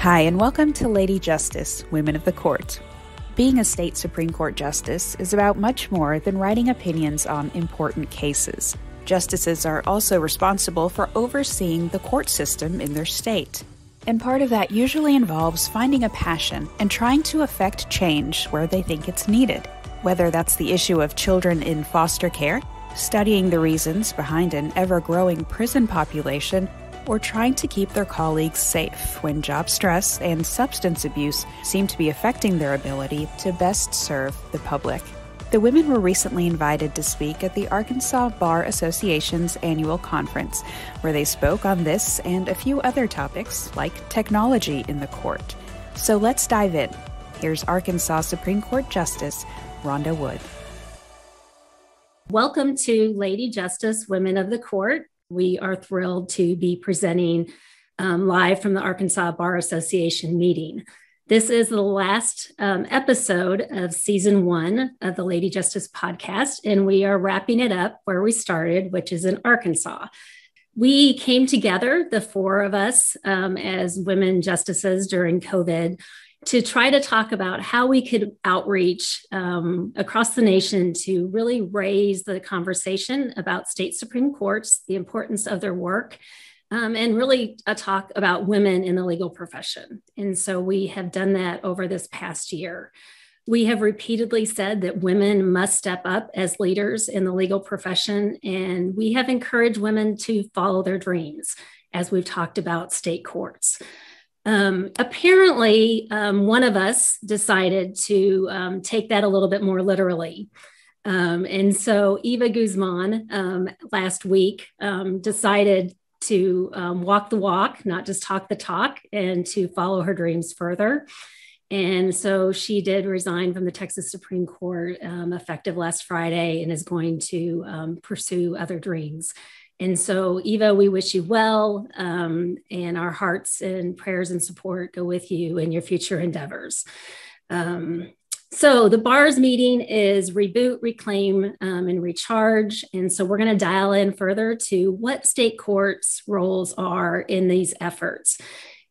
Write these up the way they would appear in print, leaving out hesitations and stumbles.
Hi, and welcome to Lady Justice, Women of the Court. Being a state Supreme Court justice is about much more than writing opinions on important cases. Justices are also responsible for overseeing the court system in their state. And part of that usually involves finding a passion and trying to affect change where they think it's needed. Whether that's the issue of children in foster care, studying the reasons behind an ever-growing prison population, or trying to keep their colleagues safe when job stress and substance abuse seem to be affecting their ability to best serve the public. The women were recently invited to speak at the Arkansas Bar Association's annual conference, where they spoke on this and a few other topics like technology in the court. So let's dive in. Here's Arkansas Supreme Court Justice Rhonda Wood. Welcome to Lady Justice, Women of the Court. We are thrilled to be presenting live from the Arkansas Bar Association meeting. This is the last episode of season 1 of the Lady Justice podcast, and we are wrapping it up where we started, which is in Arkansas. We came together, the four of us, as women justices during COVID, to try to talk about how we could outreach across the nation to really raise the conversation about state Supreme Courts, the importance of their work, and really a talk about women in the legal profession. And so we have done that over this past year. We have repeatedly said that women must step up as leaders in the legal profession, and we have encouraged women to follow their dreams as we've talked about state courts. Apparently, one of us decided to take that a little bit more literally. And so Eva Guzman last week decided to walk the walk, not just talk the talk, and to follow her dreams further. And so she did resign from the Texas Supreme Court effective last Friday and is going to pursue other dreams. And so, Eva, we wish you well, and our hearts and prayers and support go with you in your future endeavors. So the bar's meeting is Reboot, Reclaim, and Recharge. And so we're going to dial in further to what state courts' roles are in these efforts.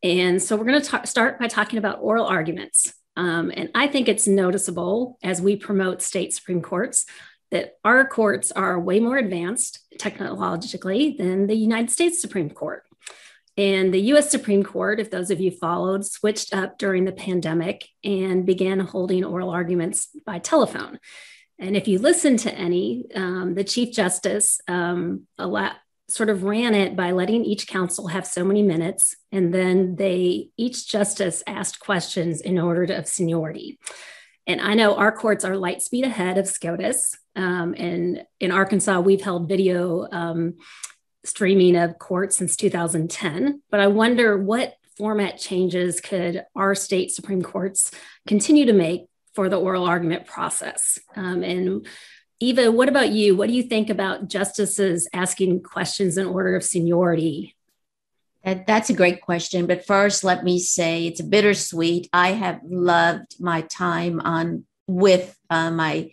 And so we're going to start by talking about oral arguments. And I think it's noticeable as we promote state Supreme Courts that our courts are way more advanced technologically than the United States Supreme Court. And the US Supreme Court, if those of you followed, switched up during the pandemic and began holding oral arguments by telephone. And if you listen to any, the Chief Justice sort of ran it by letting each counsel have so many minutes, and then each justice asked questions in order of seniority. And I know our courts are light speed ahead of SCOTUS. And in Arkansas, we've held video streaming of courts since 2010. But I wonder what format changes could our state Supreme Courts continue to make for the oral argument process? And Eva, what about you? What do you think about justices asking questions in order of seniority? That's a great question. But first, let me say it's bittersweet. I have loved my time with my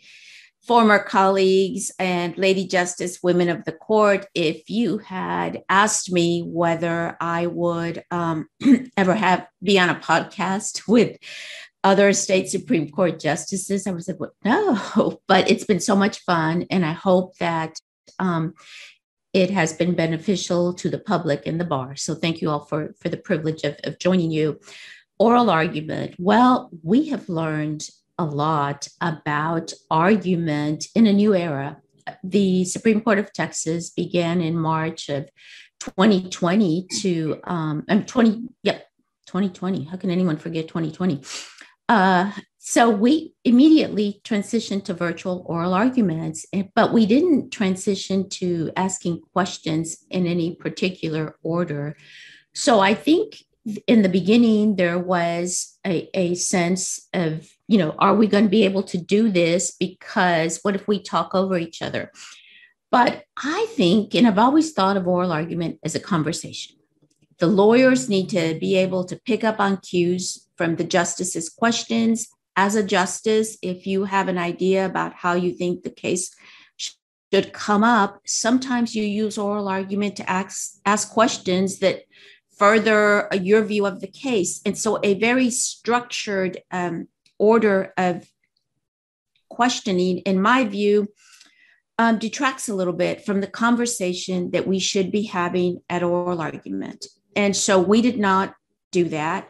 former colleagues and Lady Justice, Women of the Court. If you had asked me whether I would ever be on a podcast with other state Supreme Court justices, I would say, well, no. But it's been so much fun. And I hope that it has been beneficial to the public and the bar. So thank you all for the privilege of joining you. Oral argument. Well, we have learned a lot about argument in a new era. The Supreme Court of Texas began in March of 2020 2020. How can anyone forget 2020? So we immediately transitioned to virtual oral arguments, but we didn't transition to asking questions in any particular order. So I think in the beginning, there was a sense of, are we going to be able to do this? Because what if we talk over each other? But I think, and I've always thought of oral argument as a conversation. The lawyers need to be able to pick up on cues from the justice's questions. As a justice, if you have an idea about how you think the case should come up, sometimes you use oral argument to ask questions that further your view of the case. And so a very structured order of questioning, in my view, detracts a little bit from the conversation that we should be having at oral argument. And so we did not do that.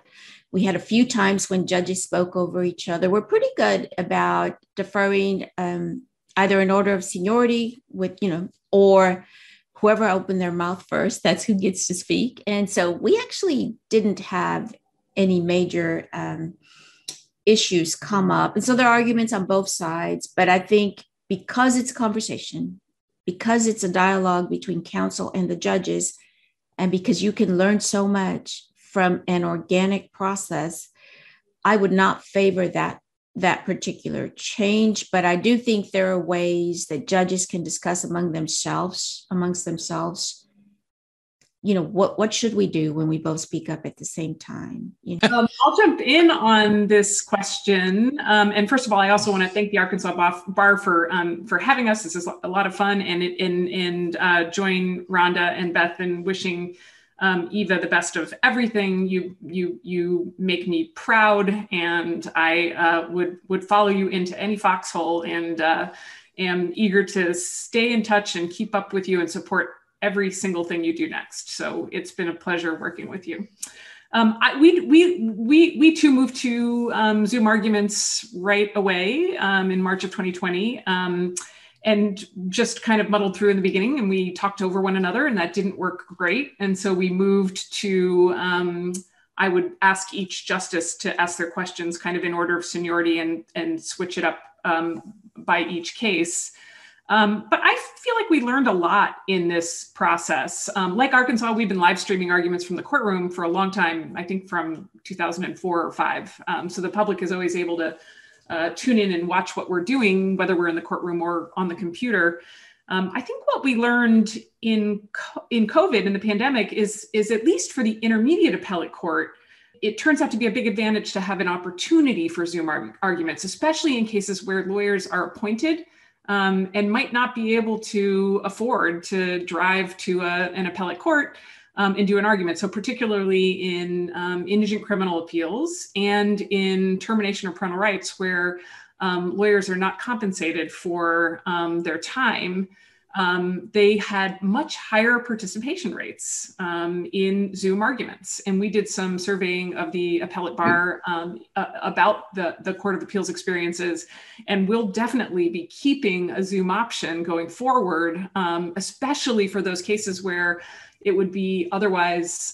We had a few times when judges spoke over each other. We're pretty good about deferring either in order of seniority with, or whoever opened their mouth first, that's who gets to speak. And so we actually didn't have any major issues come up. And so there are arguments on both sides, but I think because it's a conversation, because it's a dialogue between counsel and the judges, and because you can learn so much from an organic process, I would not favor that particular change. But I do think there are ways that judges can discuss amongst themselves, what should we do when we both speak up at the same time? I'll jump in on this question. And first of all, I also want to thank the Arkansas Bar for having us. This is a lot of fun, and join Rhonda and Beth in wishing Eva the best of everything. You make me proud, and I would follow you into any foxhole, and am eager to stay in touch and keep up with you and support every single thing you do next. So it's been a pleasure working with you. We too moved to Zoom arguments right away in March of 2020. And just kind of muddled through in the beginning, and we talked over one another, and that didn't work great. And so we moved to, I would ask each justice to ask their questions kind of in order of seniority and switch it up by each case. But I feel like we learned a lot in this process. Like Arkansas, we've been live streaming arguments from the courtroom for a long time, I think from 2004 or 5. So the public is always able to tune in and watch what we're doing, whether we're in the courtroom or on the computer. I think what we learned in COVID and the pandemic is at least for the intermediate appellate court, it turns out to be a big advantage to have an opportunity for Zoom arguments, especially in cases where lawyers are appointed and might not be able to afford to drive to an appellate court and do an argument. So particularly in indigent criminal appeals and in termination of parental rights, where lawyers are not compensated for their time, they had much higher participation rates in Zoom arguments. And we did some surveying of the appellate bar about the Court of Appeals experiences, and we'll definitely be keeping a Zoom option going forward, especially for those cases where it would be otherwise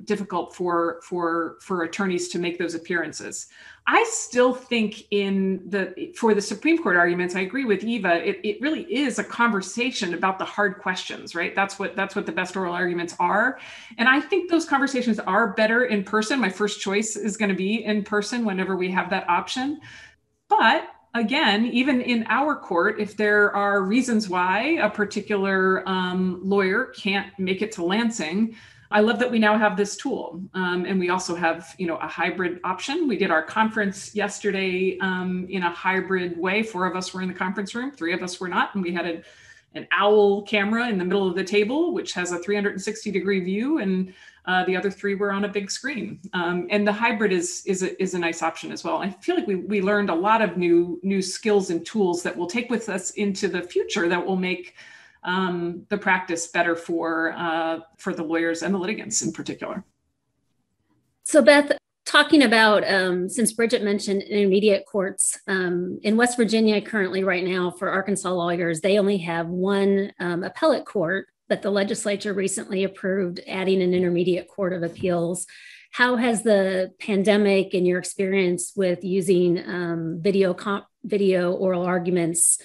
difficult for attorneys to make those appearances. I still think for the Supreme Court arguments, I agree with Eva, it really is a conversation about the hard questions, right? That's what the best oral arguments are. And I think those conversations are better in person. My first choice is going to be in person whenever we have that option. But again, even in our court, if there are reasons why a particular lawyer can't make it to Lansing, I love that we now have this tool. And we also have, a hybrid option. We did our conference yesterday in a hybrid way. 4 of us were in the conference room, 3 of us were not. And we had an owl camera in the middle of the table, which has a 360-degree view, and the other 3 were on a big screen. And the hybrid is a nice option as well. I feel like we learned a lot of new skills and tools that we'll take with us into the future that will make the practice better for the lawyers and the litigants in particular. So Beth, talking about, since Bridget mentioned intermediate courts, in West Virginia currently right now for Arkansas lawyers, they only have 1 appellate court, but the legislature recently approved adding an intermediate court of appeals. How has the pandemic and your experience with using video oral arguments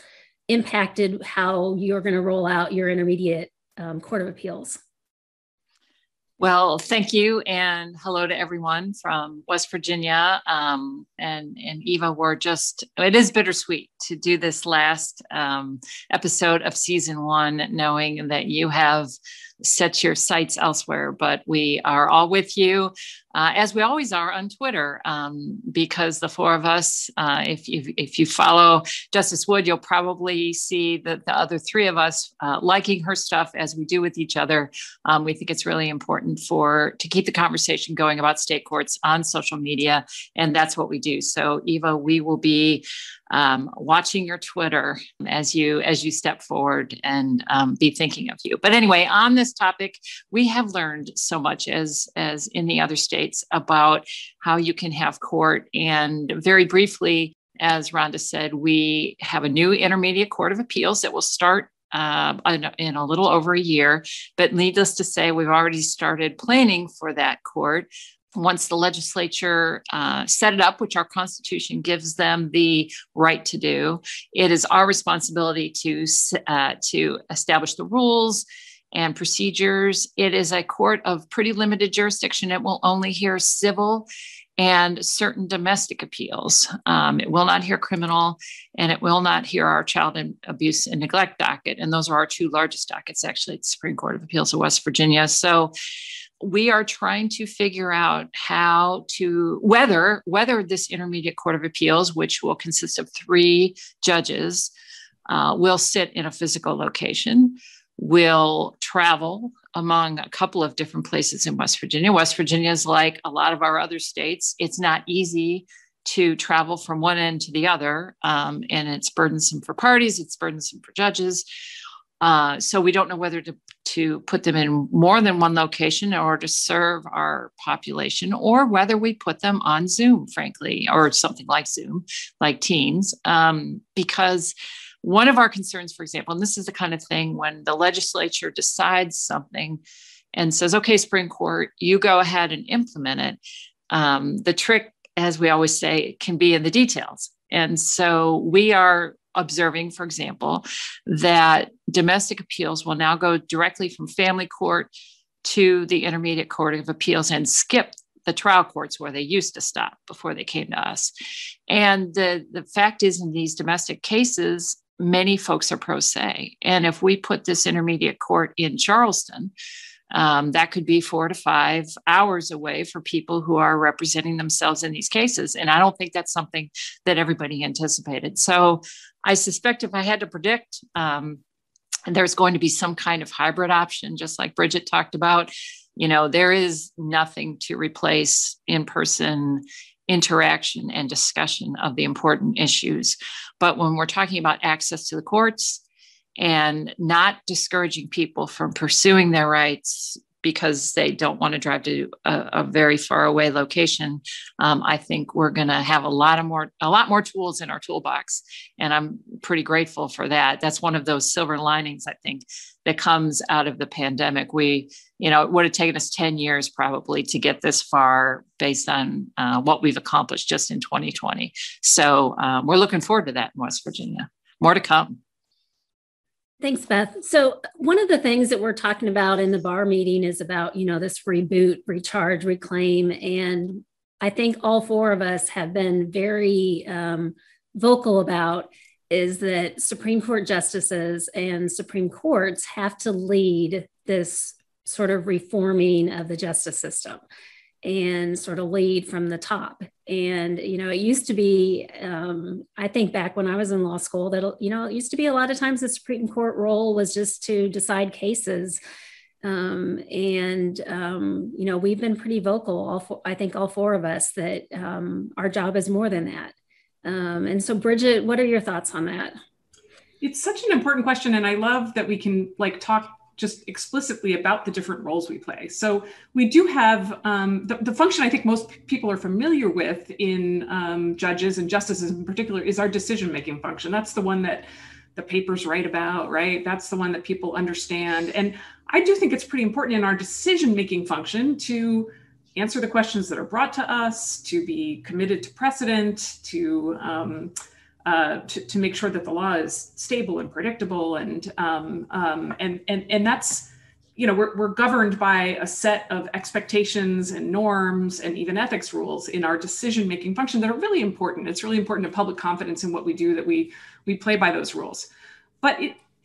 impacted how you're going to roll out your intermediate court of appeals? Well, thank you. And hello to everyone from West Virginia. And Eva, it is bittersweet to do this last episode of season 1, knowing that you have set your sights elsewhere. But we are all with you, as we always are on Twitter, because the four of us, if you follow Justice Wood, you'll probably see that the other three of us liking her stuff as we do with each other. We think it's really important to keep the conversation going about state courts on social media, and that's what we do. So Eva, we will be watching your Twitter as you step forward and be thinking of you. But anyway, on this topic, we have learned so much as in the other states about how you can have court. And very briefly, as Rhonda said, we have a new Intermediate Court of Appeals that will start in a little over a year. But needless to say, we've already started planning for that court. Once the legislature set it up, which our Constitution gives them the right to do, it is our responsibility to establish the rules and procedures. It is a court of pretty limited jurisdiction. It will only hear civil and certain domestic appeals. It will not hear criminal, and it will not hear our child abuse and neglect docket. And those are our two largest dockets, actually, at the Supreme Court of Appeals of West Virginia. So we are trying to figure out whether this Intermediate Court of Appeals, which will consist of 3 judges, will sit in a physical location, will travel among a couple of different places in West Virginia. West Virginia is like a lot of our other states. It's not easy to travel from one end to the other, and it's burdensome for parties, it's burdensome for judges. So we don't know whether to put them in more than one location in order to serve our population, or whether we put them on Zoom, frankly, or something like Zoom, like Teams, because one of our concerns, for example, and this is the kind of thing when the legislature decides something and says, okay, Supreme Court, you go ahead and implement it. The trick, as we always say, can be in the details. And so we are observing, for example, that domestic appeals will now go directly from family court to the Intermediate Court of Appeals and skip the trial courts where they used to stop before they came to us. And the fact is, in these domestic cases, many folks are pro se. And if we put this intermediate court in Charleston, that could be 4 to 5 hours away for people who are representing themselves in these cases. And I don't think that's something that everybody anticipated. So I suspect if I had to predict, there's going to be some kind of hybrid option, just like Bridget talked about. There is nothing to replace in-person interaction and discussion of the important issues. But when we're talking about access to the courts and not discouraging people from pursuing their rights because they don't want to drive to a very far away location, I think we're going to have a lot more tools in our toolbox. And I'm pretty grateful for that. That's one of those silver linings, I think, that comes out of the pandemic. It would have taken us 10 years probably to get this far based on what we've accomplished just in 2020. So we're looking forward to that in West Virginia. More to come. Thanks, Beth. So one of the things that we're talking about in the bar meeting is about, this reboot, recharge, reclaim. And I think all 4 of us have been very vocal about is that Supreme Court justices and Supreme Courts have to lead this sort of reforming of the justice system and sort of lead from the top. And, it used to be, I think back when I was in law school, that, it used to be a lot of times the Supreme Court role was just to decide cases. We've been pretty vocal, I think all 4 of us, that our job is more than that. And so, Bridget, what are your thoughts on that? It's such an important question. And I love that we can talk just explicitly about the different roles we play. So we do have the function I think most people are familiar with in judges and justices in particular is our decision-making function. That's the one that the papers write about, right? That's the one that people understand. And I do think it's pretty important in our decision-making function to answer the questions that are brought to us, to be committed to precedent, to make sure that the law is stable and predictable, and that's, we're governed by a set of expectations and norms and even ethics rules in our decision-making function that are really important. It's really important to public confidence in what we do that we play by those rules. But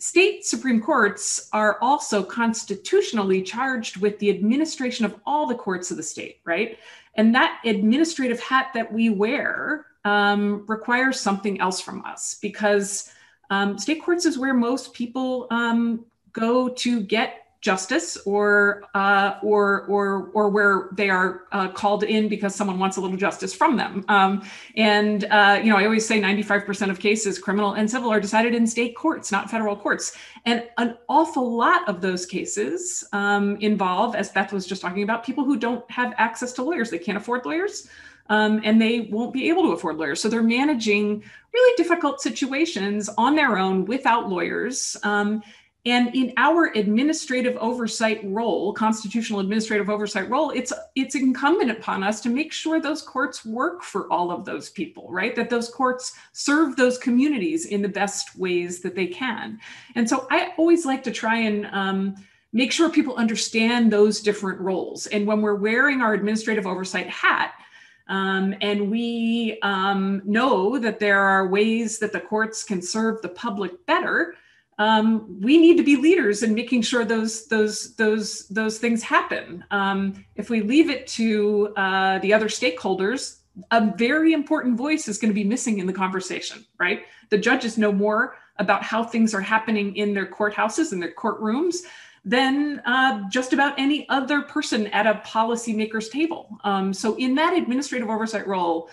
state Supreme Courts are also constitutionally charged with the administration of all the courts of the state, right? And that administrative hat that we wear requires something else from us, because state courts is where most people go to get justice, or where they are called in because someone wants a little justice from them. I always say 95% of cases, criminal and civil, are decided in state courts, not federal courts. And an awful lot of those cases involve, as Beth was just talking about, people who don't have access to lawyers. They can't afford lawyers. And they won't be able to afford lawyers. So they're managing really difficult situations on their own without lawyers. And in our administrative oversight role, constitutional administrative oversight role, it's incumbent upon us to make sure those courts work for all of those people, right? That those courts serve those communities in the best ways that they can. And so I always like to try and make sure people understand those different roles. And when we're wearing our administrative oversight hat, and we know that there are ways that the courts can serve the public better, we need to be leaders in making sure those things happen. If we leave it to the other stakeholders, a very important voice is going to be missing in the conversation, right? The judges know more about how things are happening in their courthouses and their courtrooms than just about any other person at a policymaker's table. So in that administrative oversight role,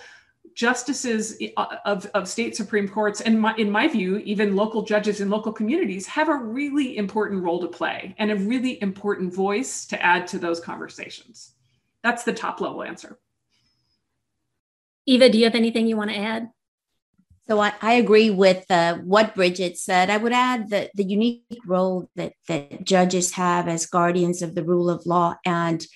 justices of state Supreme Courts, and in my view, even local judges in local communities, have a really important role to play and a really important voice to add to those conversations. That's the top level answer. Eva, do you have anything you want to add? So I agree with what Bridget said. I would add that the unique role that judges have as guardians of the rule of law, and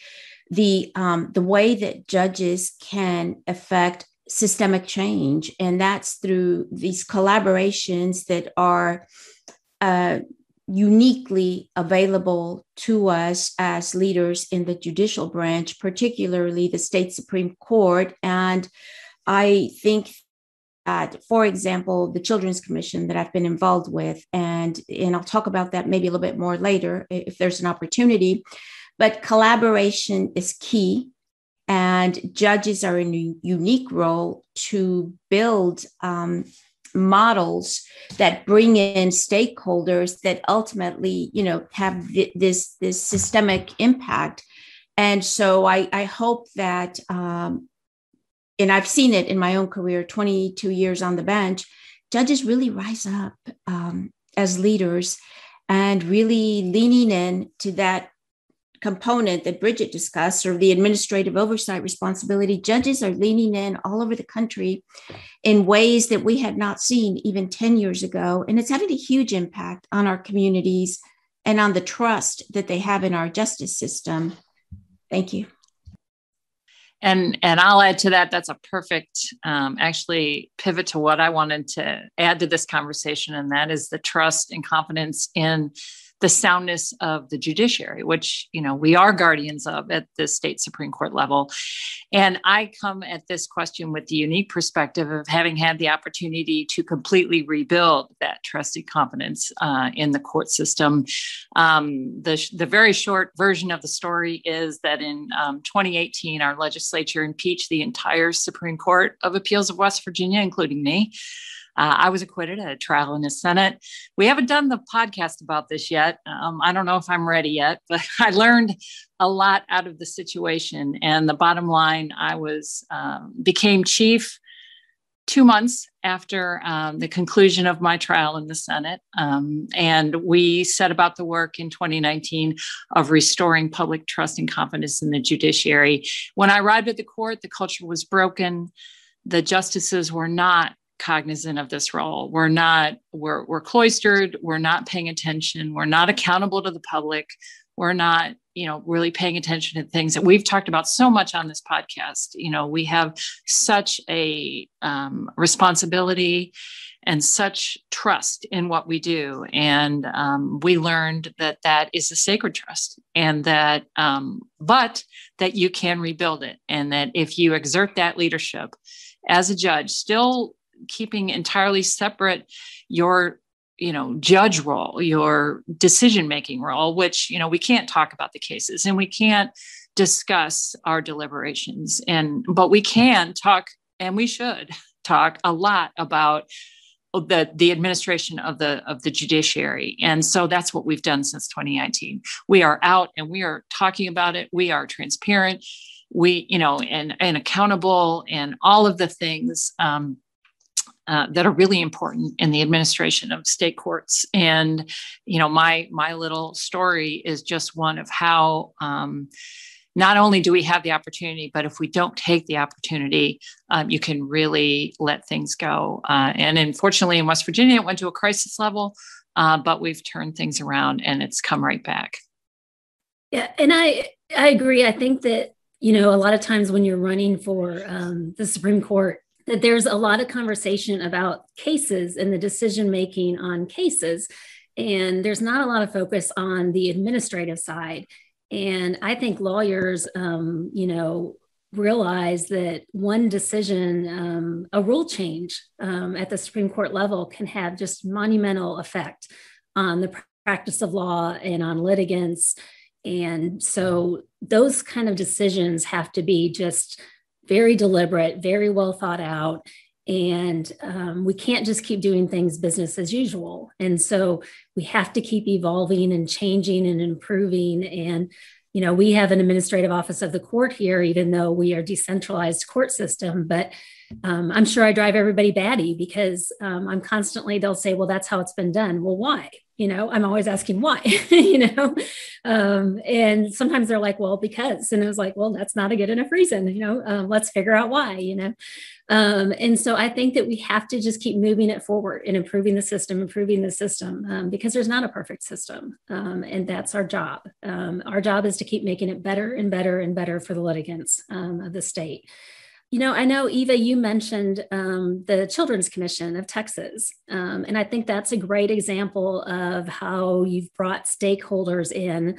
the way that judges can affect systemic change. And that's through these collaborations that are uniquely available to us as leaders in the judicial branch, particularly the state Supreme Court. And I think that, for example, the Children's Commission that I've been involved with, and I'll talk about that maybe a little bit more later if there's an opportunity, but collaboration is key. And judges are in a unique role to build models that bring in stakeholders that ultimately, have this systemic impact. And so I hope that, and I've seen it in my own career, 22 years on the bench, judges really rise up as leaders and really leaning in to that component that Bridget discussed, or the administrative oversight responsibility. Judges are leaning in all over the country in ways that we had not seen even 10 years ago. And it's having a huge impact on our communities and on the trust that they have in our justice system. Thank you. And I'll add to that. That's a perfect, actually, pivot to what I wanted to add to this conversation. And that is the trust and confidence in the soundness of the judiciary, which, we are guardians of at the state Supreme Court level. And I come at this question with the unique perspective of having had the opportunity to completely rebuild that trusted confidence in the court system. The very short version of the story is that in 2018, our legislature impeached the entire Supreme Court of Appeals of West Virginia, including me. I was acquitted at a trial in the Senate. We haven't done the podcast about this yet. I don't know if I'm ready yet, but I learned a lot out of the situation. And the bottom line, I became chief 2 months after the conclusion of my trial in the Senate. And we set about the work in 2019 of restoring public trust and confidence in the judiciary. When I arrived at the court, the culture was broken. The justices were not cognizant of this role. We're cloistered. We're not paying attention. We're not accountable to the public. We're not, really paying attention to things that we've talked about so much on this podcast. We have such a responsibility and such trust in what we do. And we learned that is a sacred trust, and that, but that you can rebuild it. And that if you exert that leadership as a judge, still keeping entirely separate your judge role, your decision-making role, which, we can't talk about the cases and we can't discuss our deliberations, but we can talk, and we should talk a lot about the administration of the judiciary. And so that's what we've done since 2019. We are out and we are talking about it. We are transparent, and accountable, and all of the things that are really important in the administration of state courts. And, my little story is just one of how not only do we have the opportunity, but if we don't take the opportunity, you can really let things go. And unfortunately, in West Virginia, it went to a crisis level, but we've turned things around and it's come right back. Yeah, and I agree. I think that, a lot of times when you're running for the Supreme Court, that there's a lot of conversation about cases and the decision-making on cases, and there's not a lot of focus on the administrative side. And I think lawyers, realize that one decision, a rule change at the Supreme Court level can have just monumental effect on the practice of law and on litigants. And so those kind of decisions have to be just very deliberate, very well thought out. And we can't just keep doing things business as usual. And so we have to keep evolving and changing and improving. And, we have an administrative office of the court here, even though we are a decentralized court system. But I'm sure I drive everybody batty because I'm constantly, they'll say, well, that's how it's been done. Well, why? I'm always asking why, and sometimes they're like, well, because, and I was like, well, that's not a good enough reason, let's figure out why, and so I think that we have to just keep moving it forward and improving the system, because there's not a perfect system. And that's our job. Our job is to keep making it better and better and better for the litigants of the state. I know, Eva, you mentioned the Children's Commission of Texas, and I think that's a great example of how you've brought stakeholders in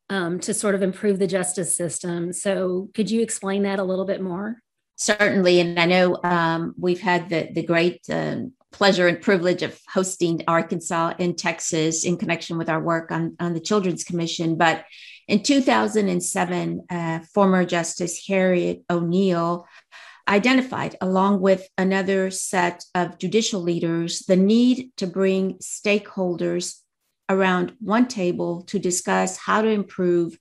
to sort of improve the justice system. So could you explain that a little bit more? Certainly. And I know we've had the great pleasure and privilege of hosting Arkansas and Texas in connection with our work on the Children's Commission. But in 2007, former Justice Harriet O'Neill identified, along with another set of judicial leaders, the need to bring stakeholders around one table to discuss how to improve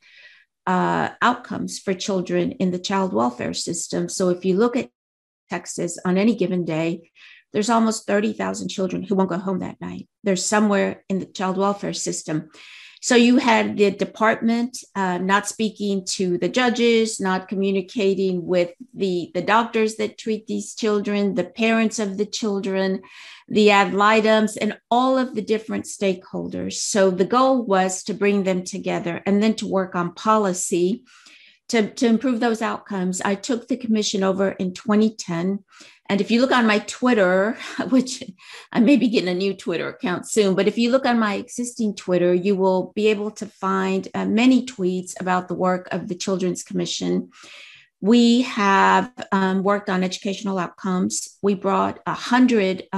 outcomes for children in the child welfare system. So if you look at Texas on any given day, there's almost 30,000 children who won't go home that night. They're somewhere in the child welfare system. So you had the department not speaking to the judges, not communicating with the doctors that treat these children, the parents of the children, the ad litems, and all of the different stakeholders. So the goal was to bring them together and then to work on policy to improve those outcomes. I took the commission over in 2010. And if you look on my Twitter, which I may be getting a new Twitter account soon, but if you look on my existing Twitter, you will be able to find many tweets about the work of the Children's Commission. We have worked on educational outcomes. We brought 100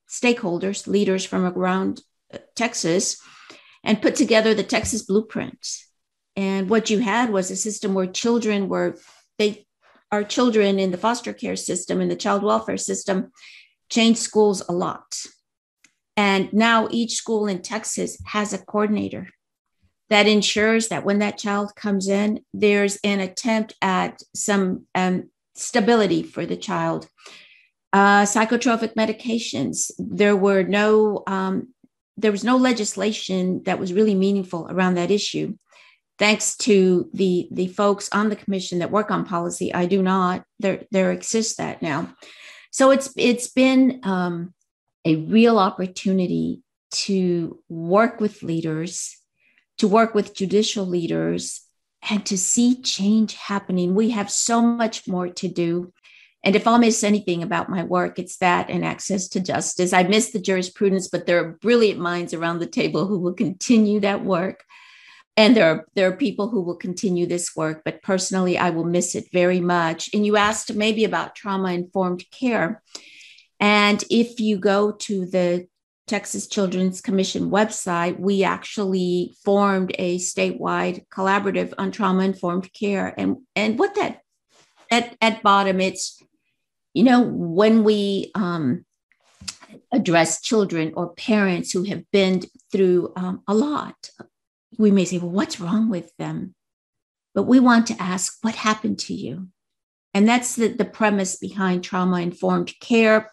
stakeholders, leaders from around Texas, and put together the Texas Blueprint. And what you had was a system where our children in the foster care system, in the child welfare system, changed schools a lot. And now each school in Texas has a coordinator that ensures that when that child comes in, there's an attempt at some stability for the child. Psychotropic medications, there was no legislation that was really meaningful around that issue. Thanks to the folks on the commission that work on policy, I do not. There exists that now. So it's been a real opportunity to work with leaders, to work with judicial leaders, and to see change happening. We have so much more to do. And if I'll miss anything about my work, it's that and access to justice. I miss the jurisprudence, but there are brilliant minds around the table who will continue that work. And there are people who will continue this work, but personally, I will miss it very much. And you asked maybe about trauma-informed care. And if you go to the Texas Children's Commission website, we actually formed a statewide collaborative on trauma-informed care. And what that, at bottom, it's, when we address children or parents who have been through a lot, we may say, well, what's wrong with them? But we want to ask, what happened to you? And that's the premise behind trauma-informed care.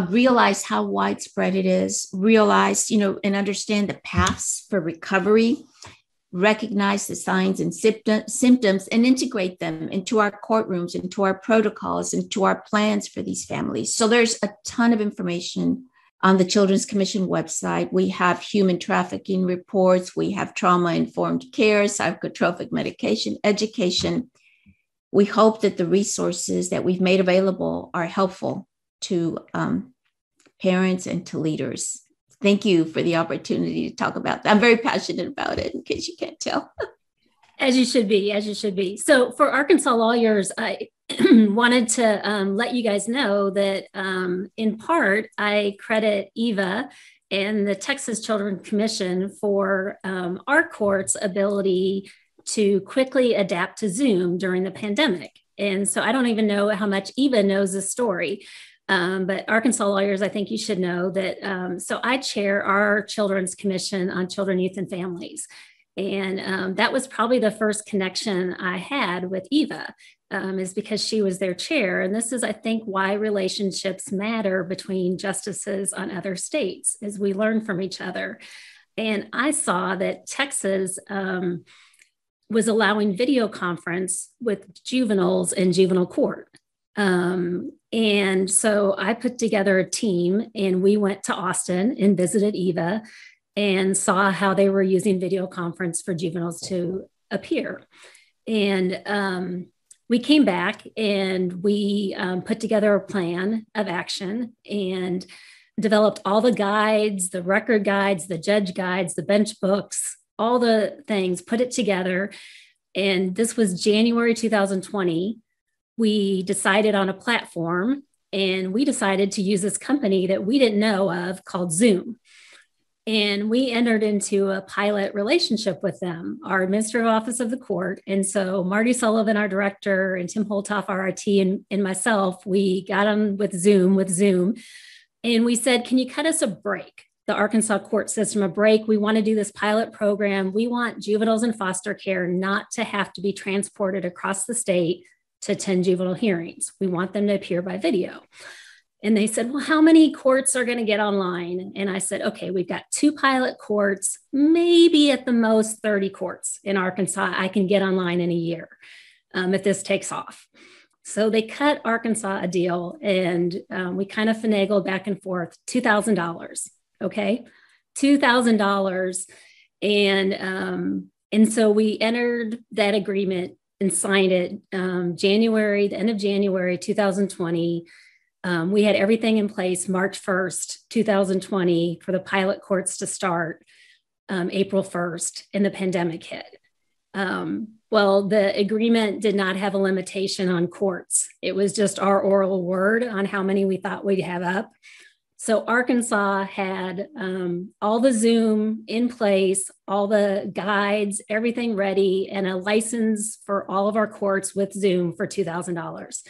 Realize how widespread it is, realize, and understand the paths for recovery, recognize the signs and symptoms, and integrate them into our courtrooms, into our protocols, into our plans for these families. So there's a ton of information on the Children's Commission website. We have human trafficking reports, we have trauma-informed care, psychotropic medication, education. We hope that the resources that we've made available are helpful to parents and to leaders. Thank you for the opportunity to talk about that. I'm very passionate about it, in case you can't tell. As you should be. So for Arkansas lawyers, I wanted to let you guys know that in part, I credit Eva and the Texas Children's Commission for our court's ability to quickly adapt to Zoom during the pandemic. And so I don't even know how much Eva knows the story. But Arkansas lawyers, I think you should know that. So I chair our Children's Commission on Children, Youth, and Families. And that was probably the first connection I had with Eva, is because she was their chair. And this is, I think, why relationships matter between justices on other states, as we learn from each other. And I saw that Texas was allowing video conference with juveniles in juvenile court. And so I put together a team, and we went to Austin and visited Eva and saw how they were using video conference for juveniles to appear. And we came back and we put together a plan of action and developed all the guides, the record guides, the judge guides, the bench books, all the things, put it together. And this was January 2020. We decided on a platform, and we decided to use this company that we didn't know of called Zoom. And we entered into a pilot relationship with them, our administrative office of the court. And so Marty Sullivan, our director, and Tim Holtoff, our RT, and myself, we got on with Zoom. And we said, can you cut us a break? The Arkansas court system a break. We want to do this pilot program. We want juveniles in foster care not to have to be transported across the state to attend juvenile hearings. We want them to appear by video. And they said, well, how many courts are going to get online? And I said, okay, we've got 2 pilot courts, maybe at the most 30 courts in Arkansas I can get online in a year if this takes off. So they cut Arkansas a deal, and we kind of finagled back and forth, $2,000, okay? $2,000. And so we entered that agreement and signed it the end of January 2020. We had everything in place March 1st, 2020 for the pilot courts to start April 1st, and the pandemic hit. Well, the agreement did not have a limitation on courts. It was just our oral word on how many we thought we'd have up. So Arkansas had all the Zoom in place, all the guides, everything ready, and a license for all of our courts with Zoom for $2,000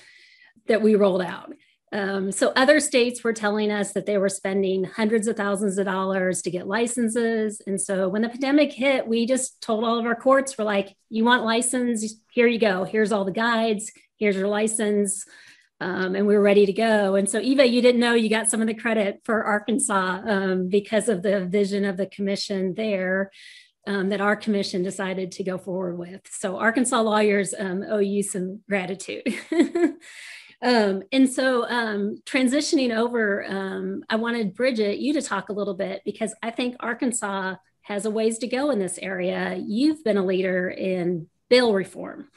that we rolled out. So other states were telling us that they were spending hundreds of thousands of dollars to get licenses. And so when the pandemic hit, we just told all of our courts, we're like, you want license? Here you go. Here's all the guides. Here's your license. And we were ready to go. And so, Eva, you didn't know you got some of the credit for Arkansas because of the vision of the commission there that our commission decided to go forward with. So Arkansas lawyers owe you some gratitude. And so transitioning over, I wanted Bridget, you to talk a little bit, because I think Arkansas has a ways to go in this area. You've been a leader in bail reform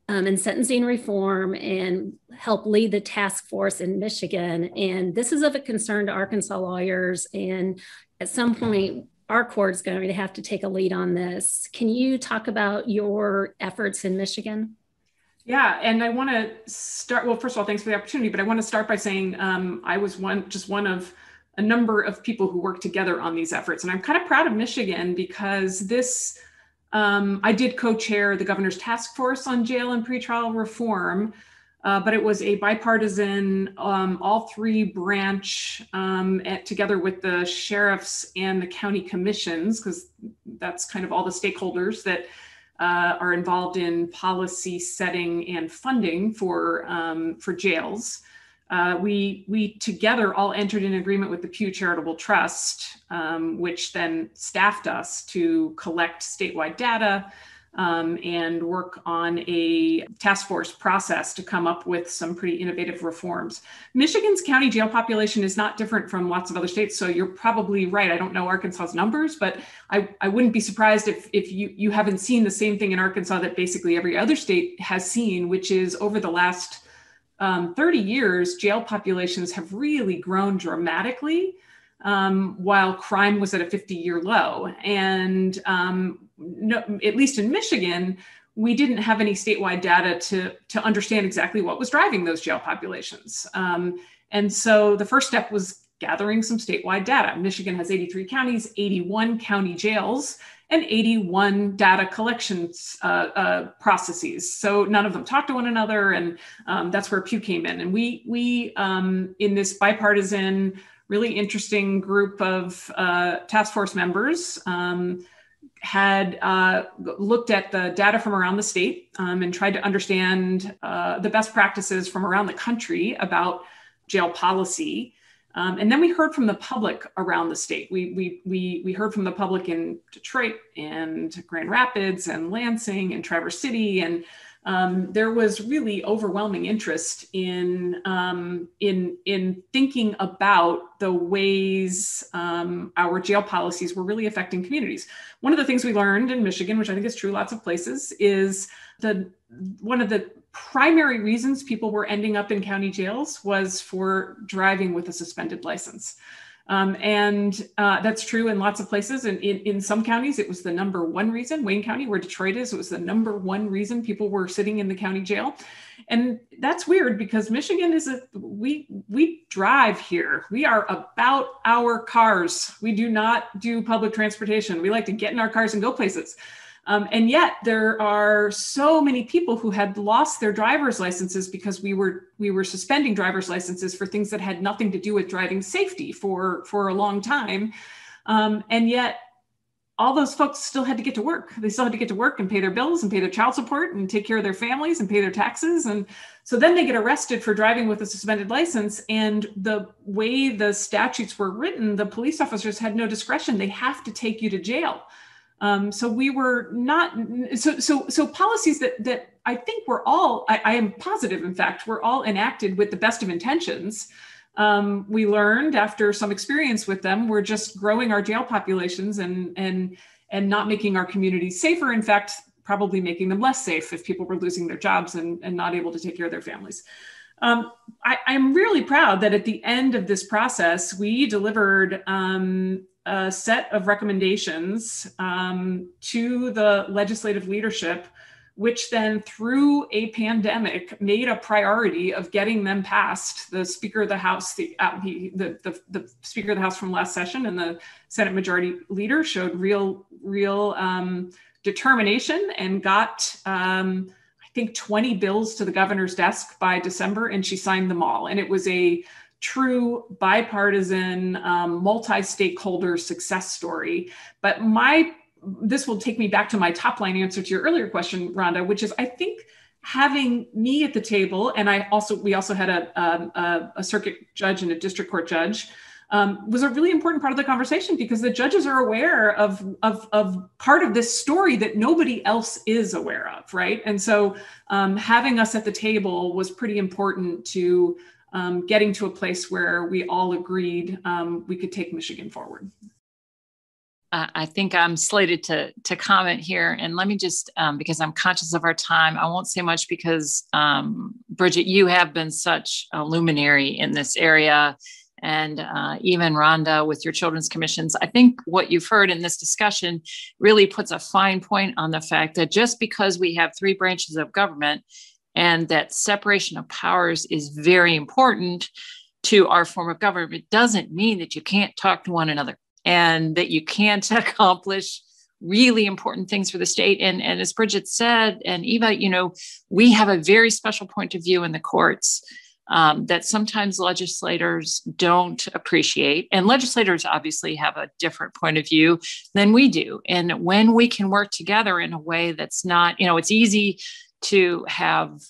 and sentencing reform, and help lead the task force in Michigan. And this is of a concern to Arkansas lawyers. And at some point, our court's going to have to take a lead on this. Can you talk about your efforts in Michigan? Yeah, and I want to start, well, first of all, thanks for the opportunity, but I want to start by saying I was one of a number of people who work together on these efforts. And I'm kind of proud of Michigan because I did co-chair the governor's task force on jail and pretrial reform, but it was a bipartisan, all three branch together with the sheriffs and the county commissions, because that's kind of all the stakeholders that are involved in policy setting and funding for jails. We together all entered an agreement with the Pew Charitable Trust, which then staffed us to collect statewide data and work on a task force process to come up with some pretty innovative reforms. Michigan's county jail population is not different from lots of other states, so you're probably right. I don't know Arkansas's numbers, but I wouldn't be surprised if you haven't seen the same thing in Arkansas that basically every other state has seen, which is over the last 30 years, jail populations have really grown dramatically, while crime was at a 50-year low. And no, at least in Michigan, we didn't have any statewide data to understand exactly what was driving those jail populations. And so the first step was gathering some statewide data. Michigan has 83 counties, 81 county jails, and 81 data collections processes. So none of them talk to one another, and that's where Pew came in. And we in this bipartisan, really interesting group of task force members had looked at the data from around the state and tried to understand the best practices from around the country about jail policy. And then we heard from the public around the state. We heard from the public in Detroit and Grand Rapids and Lansing and Traverse City, and there was really overwhelming interest in thinking about the ways our jail policies were really affecting communities. One of the things we learned in Michigan, which I think is true lots of places, is one of the primary reasons people were ending up in county jails was for driving with a suspended license. And that's true in lots of places. And in some counties, it was the number one reason. Wayne County, where Detroit is, it was the number one reason people were sitting in the county jail. And that's weird because Michigan we drive here. We are about our cars. We do not do public transportation. We like to get in our cars and go places. And yet there are so many people who had lost their driver's licenses because we were suspending driver's licenses for things that had nothing to do with driving safety for a long time. And yet all those folks still had to get to work. They still had to get to work and pay their bills and pay their child support and take care of their families and pay their taxes. And so then they get arrested for driving with a suspended license. And the way the statutes were written, the police officers had no discretion. They have to take you to jail. So we were not, so policies that I think were all, I am positive, in fact, were all enacted with the best of intentions. We learned after some experience with them, we're just growing our jail populations and not making our communities safer. In fact, probably making them less safe if people were losing their jobs and not able to take care of their families. I'm really proud that at the end of this process, we delivered a set of recommendations to the legislative leadership, which then through a pandemic made a priority of getting them passed. The Speaker of the House, the Speaker of the House from last session and the Senate Majority Leader showed real determination and got, I think, 20 bills to the governor's desk by December, and she signed them all. And it was a true bipartisan, multi-stakeholder success story. But this will take me back to my top line answer to your earlier question, Rhonda, which is I think having me at the table, and we also had a circuit judge and a district court judge, was a really important part of the conversation because the judges are aware of part of this story that nobody else is aware of, right? And so having us at the table was pretty important to getting to a place where we all agreed we could take Michigan forward. I think I'm slated to comment here. And let me just, because I'm conscious of our time, I won't say much because, Bridget, you have been such a luminary in this area. And even Rhonda with your children's commissions. I think what you've heard in this discussion really puts a fine point on the fact that just because we have three branches of government and that separation of powers is very important, to our form of government doesn't mean that you can't talk to one another and that you can't accomplish really important things for the state. And as Bridget said, and Eva, we have a very special point of view in the courts that sometimes legislators don't appreciate. And legislators obviously have a different point of view than we do. And when we can work together in a way that's not, it's easy to have,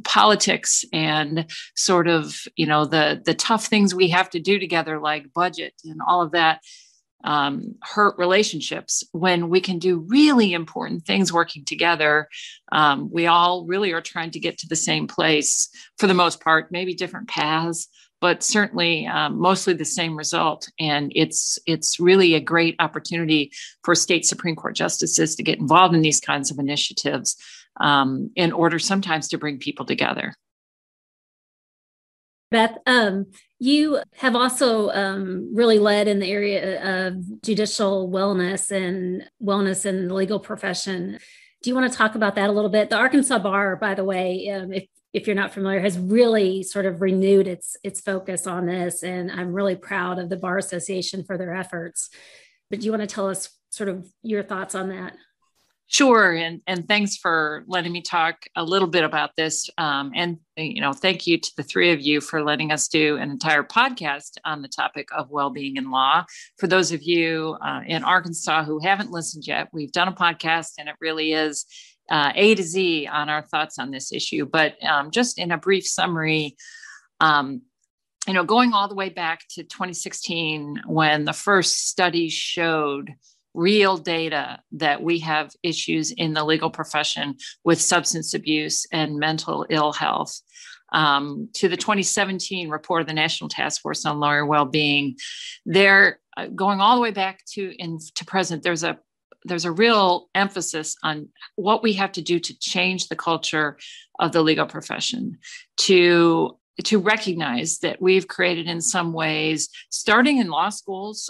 politics and sort of, the tough things we have to do together, like budget and all of that, hurt relationships. When we can do really important things working together, we all really are trying to get to the same place for the most part, maybe different paths, but certainly mostly the same result. And it's really a great opportunity for state Supreme Court justices to get involved in these kinds of initiatives in order sometimes to bring people together. Beth, you have also really led in the area of judicial wellness in the legal profession. Do you want to talk about that a little bit? The Arkansas Bar, by the way, if you're not familiar, has really sort of renewed its focus on this, and I'm really proud of the Bar Association for their efforts. But do you want to tell us sort of your thoughts on that? Sure. And thanks for letting me talk a little bit about this. And thank you to the three of you for letting us do an entire podcast on the topic of well-being in law. For those of you in Arkansas who haven't listened yet, we've done a podcast, and it really is A to Z on our thoughts on this issue. But just in a brief summary, going all the way back to 2016, when the first studies showed real data that we have issues in the legal profession with substance abuse and mental ill health, to the 2017 report of the National Task Force on Lawyer Wellbeing. They're going all the way back to present. There's a real emphasis on what we have to do to change the culture of the legal profession, to recognize that we've created in some ways, starting in law schools,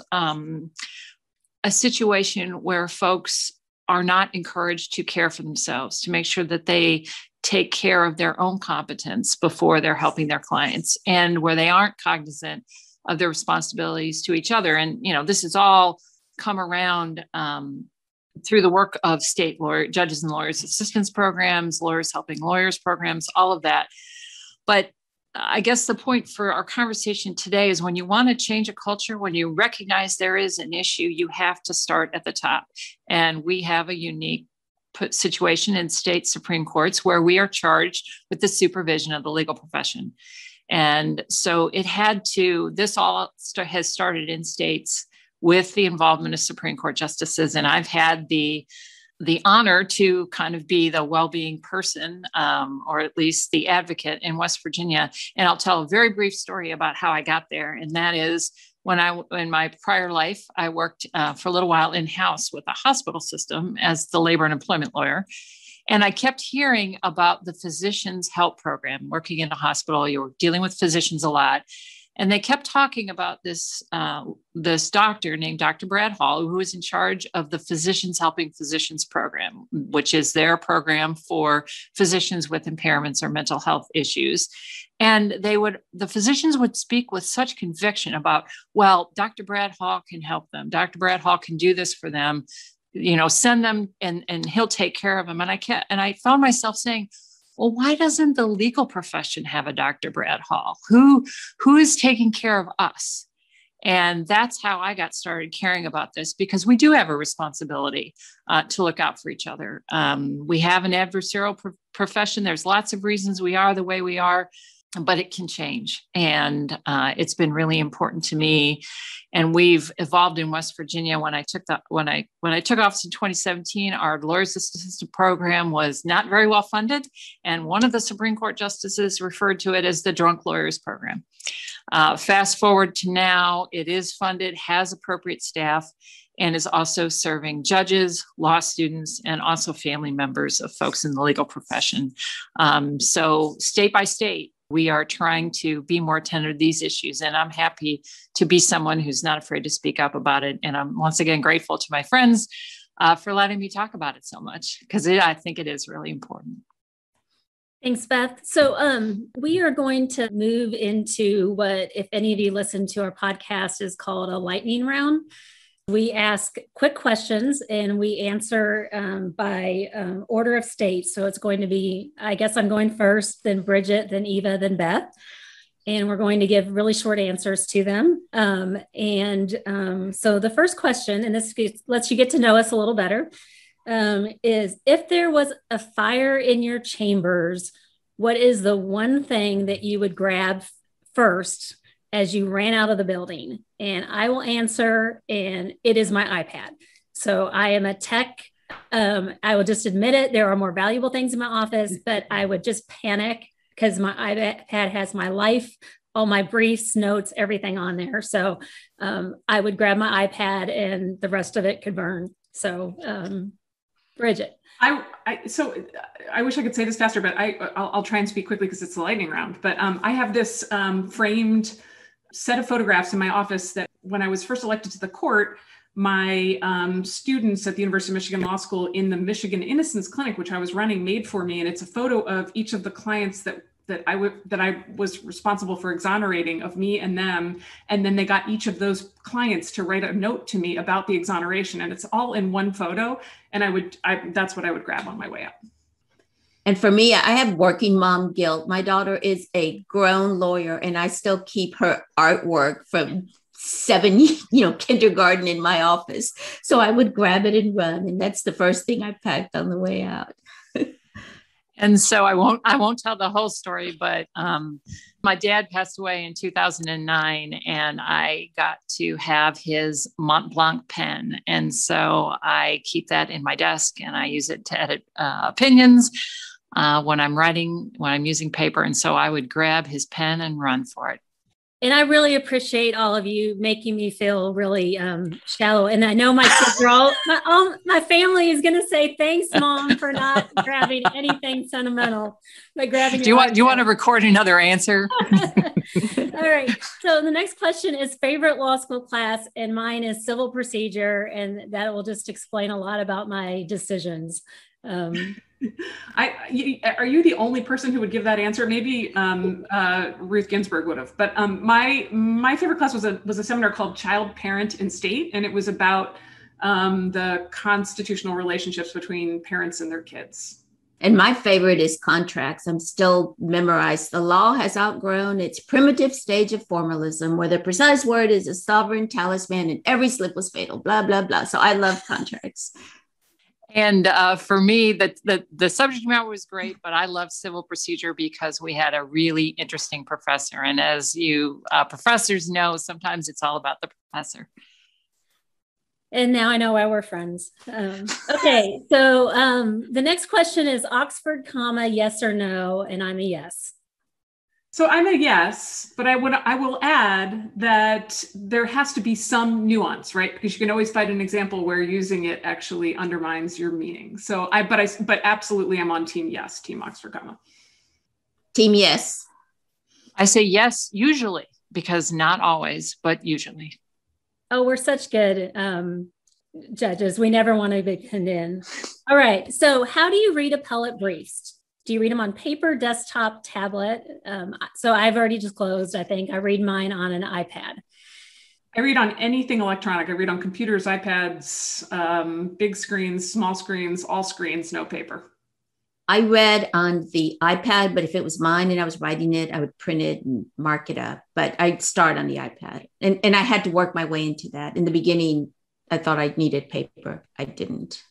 a situation where folks are not encouraged to care for themselves, to make sure that they take care of their own competence before they're helping their clients, and where they aren't cognizant of their responsibilities to each other. And, this has all come around through the work of state judges and lawyers assistance programs, lawyers helping lawyers programs, all of that. But I guess the point for our conversation today is, when you want to change a culture, when you recognize there is an issue, you have to start at the top. And we have a unique situation in state Supreme Courts where we are charged with the supervision of the legal profession. And so this all has started in states with the involvement of Supreme Court justices. And I've had the honor to kind of be the well-being person, or at least the advocate in West Virginia. And I'll tell a very brief story about how I got there. And that is, in my prior life, I worked for a little while in-house with the hospital system as the labor and employment lawyer. And I kept hearing about the Physicians Help Program. Working in a hospital, you're dealing with physicians a lot. And they kept talking about this doctor named Dr. Brad Hall, who was in charge of the Physicians Helping Physicians program, which is their program for physicians with impairments or mental health issues. And the physicians would speak with such conviction about, well, Dr. Brad Hall can help them. Dr. Brad Hall can do this for them, send them and he'll take care of them. And I found myself saying, well, why doesn't the legal profession have a Dr. Brad Hall? Who is taking care of us? And that's how I got started caring about this, because we do have a responsibility to look out for each other. We have an adversarial profession. There's lots of reasons we are the way we are, but it can change. And it's been really important to me. And we've evolved in West Virginia. When I took office in 2017, our lawyers assistant program was not very well funded. And one of the Supreme Court justices referred to it as the drunk lawyers program. Fast forward to now, it is funded, has appropriate staff, and is also serving judges, law students, and also family members of folks in the legal profession. So state by state, we are trying to be more attentive to these issues. And I'm happy to be someone who's not afraid to speak up about it. And I'm once again grateful to my friends for letting me talk about it so much, because I think it is really important. Thanks, Beth. So we are going to move into what, if any of you listen to our podcast, is called a lightning round. We ask quick questions and we answer by order of state. So it's going to be, I guess I'm going first, then Bridget, then Eva, then Beth. And we're going to give really short answers to them. So the first question, and this lets you get to know us a little better, is if there was a fire in your chambers, what is the one thing that you would grab first as you ran out of the building? And I will answer, and it is my iPad. So I am a tech. I will just admit it. There are more valuable things in my office, but I would just panic because my iPad has my life, all my briefs, notes, everything on there. So I would grab my iPad and the rest of it could burn. So Bridget. I wish I could say this faster, but I'll try and speak quickly because it's the lightning round. But I have this framed set of photographs in my office that when I was first elected to the court, my students at the University of Michigan Law School in the Michigan Innocence Clinic, which I was running, made for me. And it's a photo of each of the clients that I was responsible for exonerating, of me and them. And then they got each of those clients to write a note to me about the exoneration. And it's all in one photo. And that's what I would grab on my way out. And for me, I have working mom guilt. My daughter is a grown lawyer and I still keep her artwork from kindergarten in my office. So I would grab it and run. And that's the first thing I packed on the way out. And so I won't tell the whole story, but my dad passed away in 2009 and I got to have his Mont Blanc pen. And so I keep that in my desk and I use it to edit opinions when I'm using paper. And so I would grab his pen and run for it. And I really appreciate all of you making me feel really shallow. And I know my kids are all my family is going to say, thanks, Mom, for not grabbing anything sentimental, but grabbing. Do you want to record another answer? All right. So the next question is favorite law school class, and mine is civil procedure, and that will just explain a lot about my decisions. Are you the only person who would give that answer? Maybe Ruth Ginsburg would have. But my favorite class was a seminar called Child, Parent, and State, and it was about the constitutional relationships between parents and their kids. And my favorite is contracts. I'm still memorized. The law has outgrown its primitive stage of formalism, where the precise word is a sovereign talisman and every slip was fatal, blah, blah, blah. So I love contracts. And for me, the subject matter was great, but I love civil procedure because we had a really interesting professor. And as you professors know, sometimes it's all about the professor. And now I know why we're friends. Okay, so the next question is Oxford comma, yes or no, and I'm a yes. So I'm a yes, but I will add that there has to be some nuance, right? Because you can always find an example where using it actually undermines your meaning. So but absolutely I'm on team yes, team Oxford comma. Team yes. I say yes, usually, because not always, but usually. Oh, we're such good judges. We never want to be pinned in. All right. So how do you read appellate briefs? Do you read them on paper, desktop, tablet? So I've already disclosed, I think I read mine on an iPad. I read on anything electronic. I read on computers, iPads, big screens, small screens, all screens, no paper. I read on the iPad, but if it was mine and I was writing it, I would print it and mark it up. But I'd start on the iPad. And I had to work my way into that. In the beginning, I thought I needed paper. I didn't.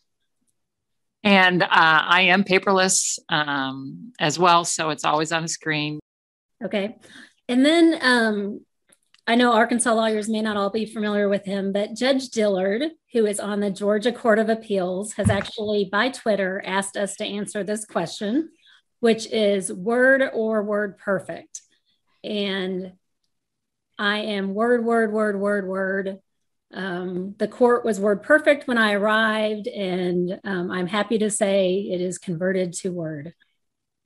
And I am paperless as well. So it's always on a screen. Okay. And then I know Arkansas lawyers may not all be familiar with him, but Judge Dillard, who is on the Georgia Court of Appeals, has actually by Twitter asked us to answer this question, which is word or word perfect. And I am word. The court was word perfect when I arrived, and I'm happy to say it is converted to word.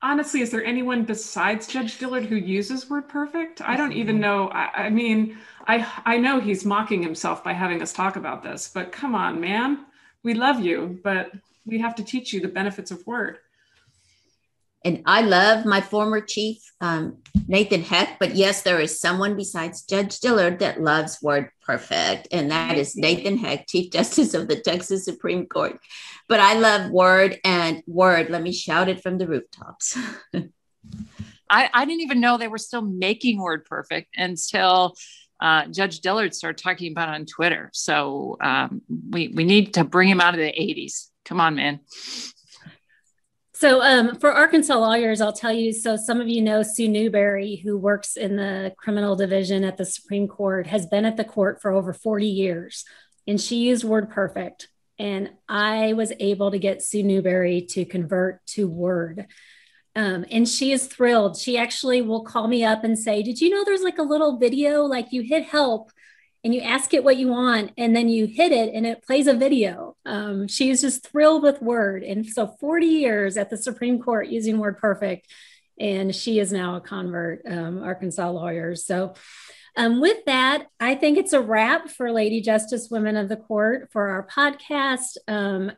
Honestly, is there anyone besides Judge Dillard who uses word perfect? I don't even know. I mean, I know he's mocking himself by having us talk about this, but come on, man. We love you, but we have to teach you the benefits of word. And I love my former chief, Nathan Heck, but yes, there is someone besides Judge Dillard that loves Word Perfect, and that is Nathan Heck, Chief Justice of the Texas Supreme Court. But I love Word, and Word, let me shout it from the rooftops. I didn't even know they were still making Word Perfect until Judge Dillard started talking about it on Twitter. So we need to bring him out of the 80s. Come on, man. So for Arkansas lawyers, I'll tell you, so some of you know Sue Newberry, who works in the criminal division at the Supreme Court, has been at the court for over 40 years, and she used Word Perfect. And I was able to get Sue Newberry to convert to Word. And she is thrilled. She actually will call me up and say, did you know there's like a little video, like you hit help and you ask it what you want, and then you hit it and it plays a video. She's just thrilled with Word. And so 40 years at the Supreme Court using Word Perfect, and she is now a convert, Arkansas lawyer. So with that, I think it's a wrap for Lady Justice Women of the Court for our podcast.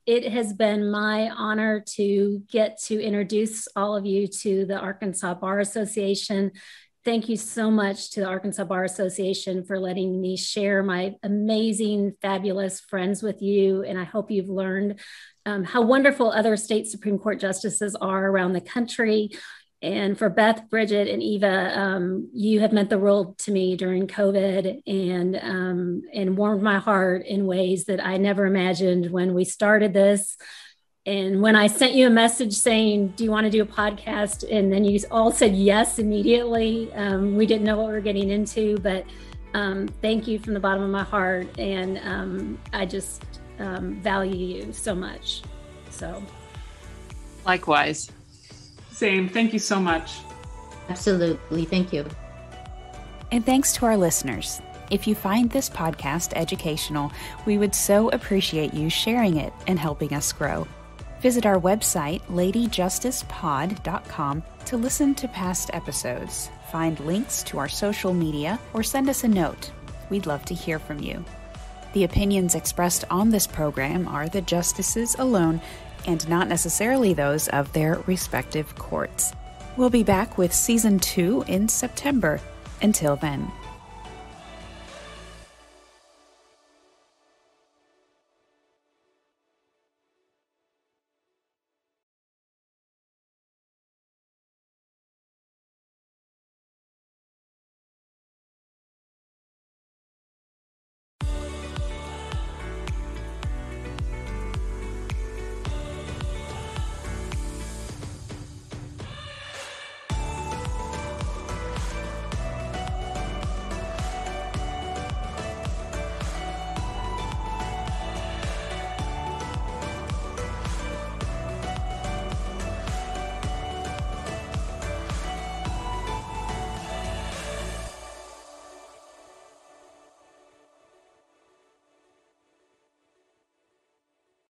It has been my honor to get to introduce all of you to the Arkansas Bar Association. Thank you so much to the Arkansas Bar Association for letting me share my amazing, fabulous friends with you. And I hope you've learned how wonderful other state Supreme Court justices are around the country. And for Beth, Bridget, and Eva, you have meant the world to me during COVID and warmed my heart in ways that I never imagined when we started this. And when I sent you a message saying, do you want to do a podcast? And then you all said yes immediately. We didn't know what we were getting into, but thank you from the bottom of my heart. And I just value you so much. So, likewise. Same. Thank you so much. Absolutely. Thank you. And thanks to our listeners. If you find this podcast educational, we would so appreciate you sharing it and helping us grow. Visit our website, ladyjusticepod.com, to listen to past episodes, find links to our social media, or send us a note. We'd love to hear from you. The opinions expressed on this program are the justices alone and not necessarily those of their respective courts. We'll be back with Season 2 in September. Until then.